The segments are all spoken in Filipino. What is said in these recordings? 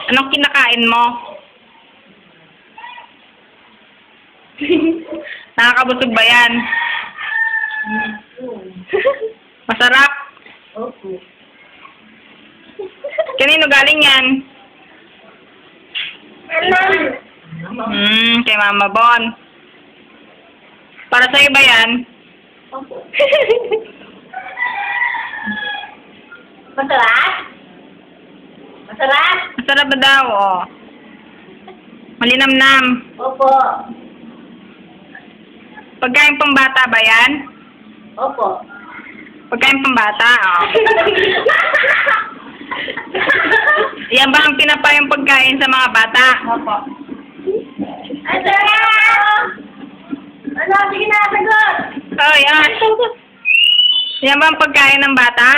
Anong kinakain mo? Nakakabusog ba yan? Masarap? Opo. Kanino galing yan? Kay Mama Bon. Para sa'yo ba yan? Opo. Masarap? Masarap? Masarap ba daw? Oh. Malinamnam. Opo. Pagkain pambata ba yan? Opo. Pagkain pambata, oh. Yan ba ang pinapayang pagkain sa mga bata? Opo. Ang sarap! Ano? Sige na, sagot! Oh, yan. Yan ba ang pagkain ng bata?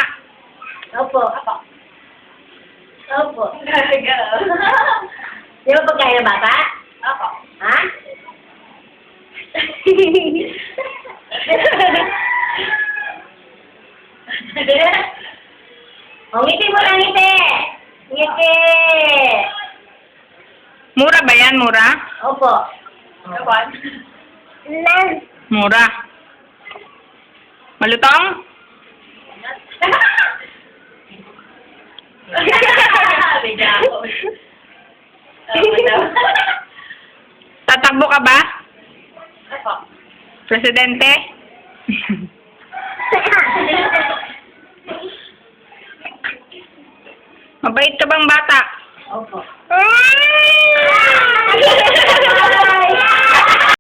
Opo. Opo. Opo. Di ba pagkain ng bata? Opo. Ha? O, ngiti mo lang, ngiti! Ngiti! Mura ba yan? Mura? Opo. Opo. Mura. Malutong? Tatakbo ka ba? Opo. Presidente? Mabait ka bang bata? Opo. Ah!